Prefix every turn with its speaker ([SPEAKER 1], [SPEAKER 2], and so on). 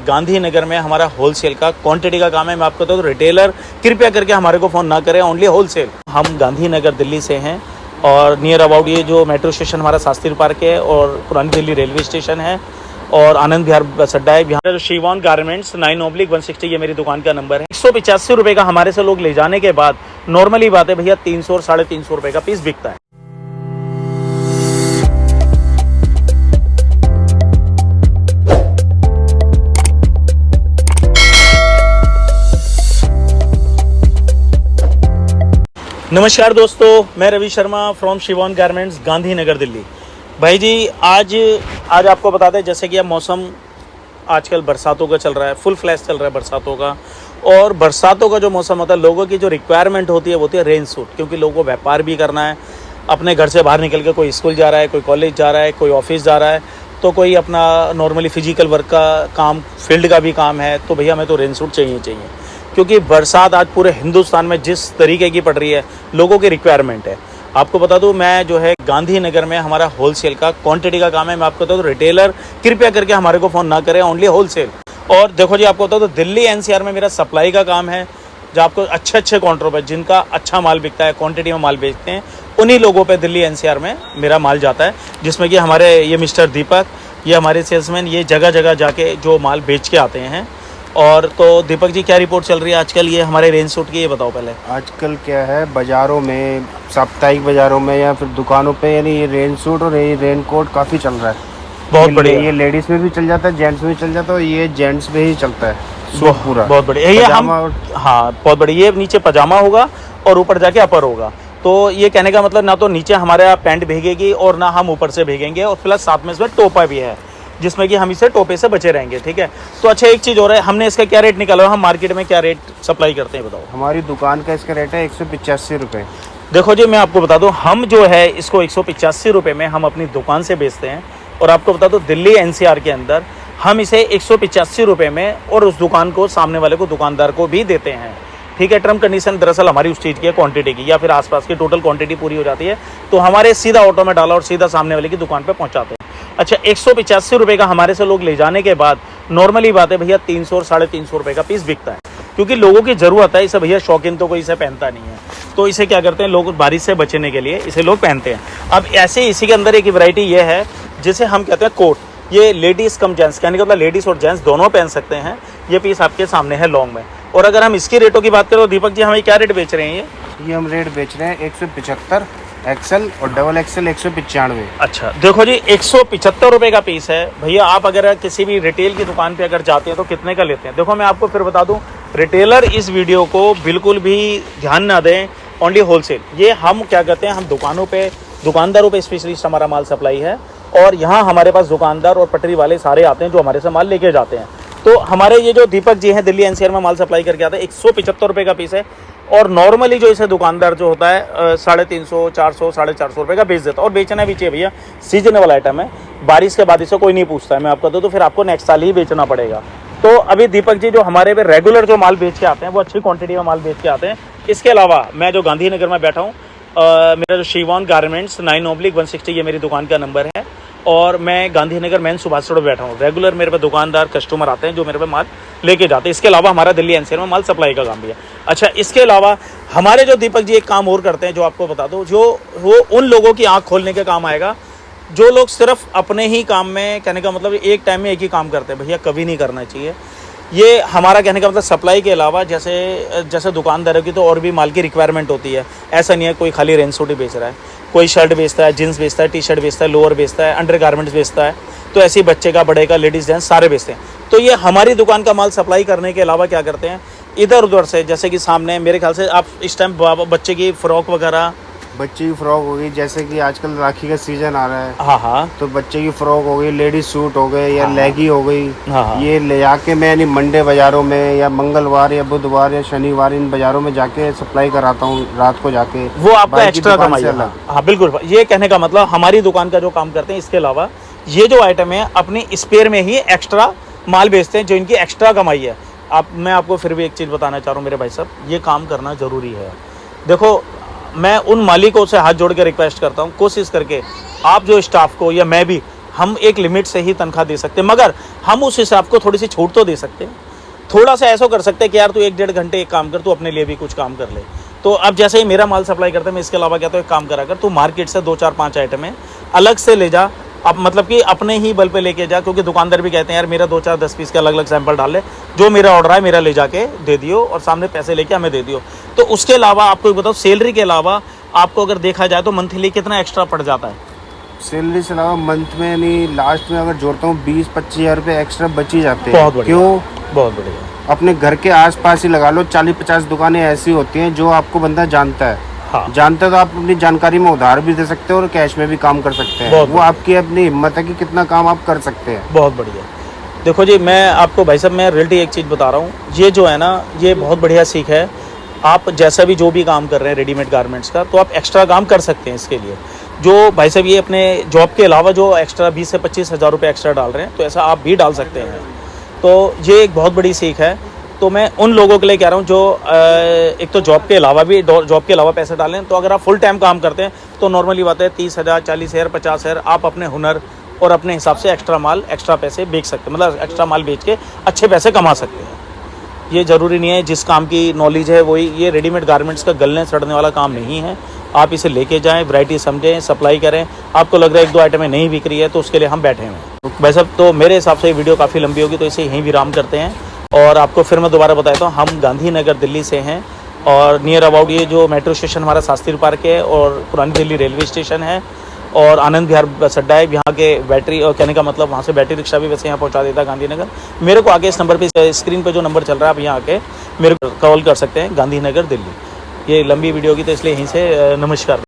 [SPEAKER 1] गांधीनगर में हमारा होलसेल का क्वांटिटी का काम है। मैं आपको बताऊँ तो रिटेलर कृपया करके हमारे को फ़ोन ना करें, ओनली होलसेल। हम गांधीनगर दिल्ली से हैं और नियर अबाउट ये जो मेट्रो स्टेशन हमारा शास्त्री पार्क है और पुरानी दिल्ली रेलवे स्टेशन है और आनंद विहार बस अड्डा है। यहाँ शिवॉन गारमेंट्स 9/160 ये मेरी दुकान का नंबर है। 185 रुपये का हमारे से लोग ले जाने के बाद नॉर्मली बात है भैया 300 और 350 रुपये का पीस बिकता है। नमस्कार दोस्तों, मैं रवि शर्मा फ्रॉम शिवॉन गारमेंट्स गांधीनगर दिल्ली। भाई जी आज आपको बताते हैं जैसे कि अब मौसम आजकल बरसातों का चल रहा है, फुल फ्लैश चल रहा है बरसातों का। और बरसातों का जो मौसम होता है लोगों की जो रिक्वायरमेंट होती है वो होती है रेन सूट, क्योंकि लोगों को व्यापार भी करना है। अपने घर से बाहर निकल के कोई स्कूल जा रहा है, कोई कॉलेज जा रहा है, कोई ऑफिस जा रहा है, तो कोई अपना नॉर्मली फिजिकल वर्क का काम, फील्ड का भी काम है, तो भैया हमें तो रेन सूट चाहिए। क्योंकि बरसात आज पूरे हिंदुस्तान में जिस तरीके की पड़ रही है लोगों की रिक्वायरमेंट है। आपको बता दूं मैं जो है गांधीनगर में हमारा होलसेल का क्वांटिटी का काम है। मैं आपको बता दूं रिटेलर कृपया करके हमारे को फ़ोन ना करें, ओनली होलसेल। और देखो जी आपको बता दूं दिल्ली एनसीआर में मेरा सप्लाई का काम है, जो आपको अच्छे काउंटरों पर जिनका अच्छा माल बिकता है, क्वांटिटी में माल बेचते हैं, उन्हीं लोगों पर दिल्ली एनसीआर में मेरा माल जाता है। जिसमें कि हमारे ये मिस्टर दीपक, ये हमारे सेल्समैन, ये जगह जगह जाके जो माल बेच के आते हैं। और तो दीपक जी क्या रिपोर्ट चल रही है आजकल ये हमारे रेन सूट की, ये बताओ पहले।
[SPEAKER 2] आजकल क्या है बाज़ारों में, साप्ताहिक बाज़ारों में या फिर दुकानों पे, यानी ये रेन सूट और ये रेन कोट काफ़ी चल रहा है।
[SPEAKER 1] बहुत बढ़िया।
[SPEAKER 2] ये लेडीज़ में भी चल जाता है, जेंट्स में भी चल जाता है, और ये जेंट्स में ही चलता है सूट पूरा।
[SPEAKER 1] बहुत बढ़िया। ये हम हाँ बहुत बढ़िया। ये नीचे पजामा होगा और ऊपर जाके अपर होगा। तो ये कहने का मतलब ना तो नीचे हमारा पैंट भीगेगी और ना हम ऊपर से भीगेंगे, और प्लस साथ में इसमें टोपा भी है जिसमें कि हम इसे टोपे से बचे रहेंगे। ठीक है। तो अच्छा एक चीज़ और है, हमने इसका क्या रेट निकाला है, हम मार्केट में क्या रेट सप्लाई करते हैं बताओ।
[SPEAKER 2] हमारी दुकान का इसका रेट है 185 रुपये।
[SPEAKER 1] देखो जी मैं आपको बता दूं, हम जो है इसको 185 रुपये में हम अपनी दुकान से बेचते हैं। और आपको बता दूं दिल्ली एनसीआर के अंदर हम इसे 185 रुपये में और उस दुकान को, सामने वाले को, दुकानदार को भी देते हैं। ठीक है। टर्म कंडीशन दरअसल हमारी उस चीज़ की है, क्वांटिटी की या फिर आसपास की टोटल क्वांटिटी पूरी हो जाती है तो हमारे सीधा ऑटो में डाला और सीधा सामने वाले की दुकान पे पहुंचाते हैं। अच्छा 185 रुपये का हमारे से लोग ले जाने के बाद नॉर्मली बात है भैया 300 और 350 रुपये का पीस बिकता है, क्योंकि लोगों की ज़रूरत है इसे। भैया शौकीन तो कोई इसे पहनता नहीं है, तो इसे क्या करते हैं लोग, बारिश से बचने के लिए इसे लोग पहनते हैं। अब ऐसे इसी के अंदर एक वैरायटी ये है जिसे हम कहते हैं कोट। ये लेडीज़ कम जेंट्स, कहने का मतलब लेडीज़ और जेंट्स दोनों पहन सकते हैं। ये पीस आपके सामने है लॉन्ग में। और अगर हम इसके रेटों की बात करें तो दीपक जी हमें क्या रेट बेच रहे हैं
[SPEAKER 2] ये हम रेट बेच रहे हैं 175 एक्सल और डबल एक्सल 195।
[SPEAKER 1] अच्छा देखो जी 175 रुपये का पीस है भैया। आप अगर किसी भी रिटेल की दुकान पे अगर जाते हैं तो कितने का लेते हैं? देखो मैं आपको फिर बता दूं, रिटेलर इस वीडियो को बिल्कुल भी ध्यान ना दें, ओनली होलसेल। ये हम क्या करते हैं, हम दुकानों पे, दुकानदारों पे स्पेशलिस्ट हमारा माल सप्लाई है। और यहाँ हमारे पास दुकानदार और पटरी वाले सारे आते हैं जो हमारे से माल लेके जाते हैं। तो हमारे ये जो दीपक जी हैं दिल्ली एनसीआर में माल सप्लाई करके आते हैं, 175 रुपये का पीस है। और नॉर्मली जो इसे दुकानदार जो होता है 350, 400, 450 रुपये का बेच देता है। और बेचना भी चाहिए भैया, सीजनेबल आइटम है, बारिश के बाद इसे कोई नहीं पूछता है। मैं आपको दूँ तो फिर आपको नेक्स्ट साल ही बेचना पड़ेगा। तो अभी दीपक जी जो हमारे पे रेगुलर जो माल बेच के आते हैं वो अच्छी क्वांटिटी में माल बेच के आते हैं। इसके अलावा मैं जो गांधीनगर में बैठा हूँ, मेरा जो शिवॉन गारमेंट्स 9/160 ये मेरी दुकान का नंबर है। और मैं गांधीनगर मेन सुभाष रोड पर बैठा हूँ। रेगुलर मेरे पे दुकानदार कस्टमर आते हैं जो मेरे पे माल लेके जाते हैं। इसके अलावा हमारा दिल्ली एनसीआर में माल सप्लाई का काम भी है। अच्छा इसके अलावा हमारे जो दीपक जी एक काम और करते हैं जो आपको बता दो, जो वो उन लोगों की आंख खोलने के काम आएगा जो लोग सिर्फ अपने ही काम में, कहने का मतलब एक टाइम में एक ही काम करते हैं। भैया कभी नहीं करना चाहिए ये। हमारा कहने का मतलब सप्लाई के अलावा जैसे दुकानदारों की तो और भी माल की रिक्वायरमेंट होती है। ऐसा नहीं है कोई खाली रेन सूट ही बेच रहा है, कोई शर्ट बेचता है, जीन्स बेचता है, टी शर्ट बेचता है, लोअर बेचता है, अंडर गारमेंट्स बेचता है। तो ऐसे ही बच्चे का, बड़े का, लेडीज़ जेंट्स सारे बेचते हैं। तो ये हमारी दुकान का माल सप्लाई करने के अलावा क्या करते हैं, इधर उधर से, जैसे कि सामने मेरे ख्याल से आप इस टाइम बच्चे की फ्रॉक वगैरह,
[SPEAKER 2] बच्चे की फ्रॉक हो गई, जैसे कि आजकल राखी का सीजन आ रहा है।
[SPEAKER 1] हाँ
[SPEAKER 2] तो बच्चे की फ्रॉक हो गई, लेडीज सूट हो गए या लेगी हो गई।
[SPEAKER 1] हाँ।
[SPEAKER 2] ये ले जाके मैं यानी मंडे बाज़ारों में या मंगलवार या बुधवार या शनिवार इन बाज़ारों में जाके सप्लाई कराता हूँ रात को जाके।
[SPEAKER 1] वो आपका एक्स्ट्रा कमाई है। हाँ बिल्कुल। ये कहने का मतलब हमारी दुकान का जो काम करते हैं, इसके अलावा ये जो आइटम है अपनी स्पेयर में ही एक्स्ट्रा माल बेचते हैं जो इनकी एक्स्ट्रा कमाई है। मैं आपको फिर भी एक चीज़ बताना चाह रहा हूँ मेरे भाई साहब, ये काम करना ज़रूरी है। देखो मैं उन मालिकों से हाथ जोड़ के रिक्वेस्ट करता हूँ, कोशिश करके आप जो स्टाफ को, या मैं भी हम एक लिमिट से ही तनख्वाह दे सकते हैं, मगर हम उस हिसाब को थोड़ी सी छूट तो दे सकते हैं। थोड़ा सा ऐसा कर सकते हैं कि यार तू 1-1.5 घंटे एक काम कर, तू अपने लिए भी कुछ काम कर ले। तो अब जैसे ही मेरा माल सप्लाई करता है, मैं इसके अलावा क्या तो एक काम करा कर, तू मार्केट से 2, 4, 5 आइटम है अलग से ले जा, अब मतलब कि अपने ही बल पे लेके जा, क्योंकि दुकानदार भी कहते हैं यार मेरा 2, 4, 10 पीस के अलग अलग सैंपल डाल ले, जो मेरा ऑर्डर है मेरा ले जाके दे दियो और सामने पैसे लेके हमें दे दियो। तो उसके अलावा आपको बताओ, सैलरी के अलावा आपको अगर देखा जाए तो मंथली कितना एक्स्ट्रा पड़ जाता है?
[SPEAKER 2] सैलरी से अलावा मंथ में नहीं, लास्ट में अगर जोड़ता हूँ 20-25 हज़ार रुपये एक्स्ट्रा बच ही जाते हैं।
[SPEAKER 1] बहुत बढ़िया,
[SPEAKER 2] क्यों?
[SPEAKER 1] बहुत बढ़िया।
[SPEAKER 2] अपने घर के आसपास ही लगा लो, 40-50 दुकानें ऐसी होती हैं जो आपको बंदा जानता है।
[SPEAKER 1] हाँ,
[SPEAKER 2] जानता है तो आप अपनी जानकारी में उधार भी दे सकते हैं और कैश में भी काम कर सकते हैं। वो आपकी अपनी हिम्मत है कि कितना काम आप कर सकते हैं।
[SPEAKER 1] बहुत बढ़िया। देखो जी, मैं आपको भाई साहब मैं रियलिटी एक चीज़ बता रहा हूँ, ये जो है ना, ये बहुत बढ़िया सीख है। आप जैसा भी जो भी काम कर रहे हैं रेडीमेड गारमेंट्स का, तो आप एक्स्ट्रा काम कर सकते हैं इसके लिए। जो भाई साहब ये अपने जॉब के अलावा जो एक्स्ट्रा 20 से 25 हज़ार रुपये एक्स्ट्रा डाल रहे हैं, तो ऐसा आप भी डाल सकते हैं। तो ये एक बहुत बड़ी सीख है। तो मैं उन लोगों के लिए कह रहा हूँ जो एक तो जॉब के अलावा भी जॉब के अलावा पैसे डालें। तो अगर आप फुल टाइम काम करते हैं तो नॉर्मली बात है 30,000, 40,000, 50,000 आप अपने हुनर और अपने हिसाब से एक्स्ट्रा माल, एक्स्ट्रा पैसे बेच सकते हैं, मतलब एक्स्ट्रा माल बेच के अच्छे पैसे कमा सकते हैं। ये ज़रूरी नहीं है जिस काम की नॉलेज है वही, ये रेडीमेड गारमेंट्स का गलने सड़ने वाला काम नहीं है। आप इसे लेके जाएं, वैरायटी समझें, सप्लाई करें। आपको लग रहा है 1-2 आइटमें नहीं बिक रही है, तो उसके लिए हम बैठे हुए हैं। भाई साहब, तो मेरे हिसाब से ये वीडियो काफ़ी लंबी होगी, तो इसे यहीं विराम करते हैं। और आपको फिर मैं दोबारा बताता हूँ, हम गांधीनगर दिल्ली से हैं और नियर अबाउट ये जो मेट्रो स्टेशन हमारा शास्त्री पार्क है और पुरानी दिल्ली रेलवे स्टेशन है और आनंद विहार बस अड्डा है। यहाँ के बैटरी, और कहने का मतलब वहाँ से बैटरी रिक्शा भी वैसे यहाँ पहुँचा देता है गांधीनगर। मेरे को आगे इस नंबर पे, स्क्रीन पे जो नंबर चल रहा है, आप यहाँ आके मेरे को कॉल कर सकते हैं, गांधीनगर दिल्ली। ये लंबी वीडियो होगी तो इसलिए यहीं से नमस्कार।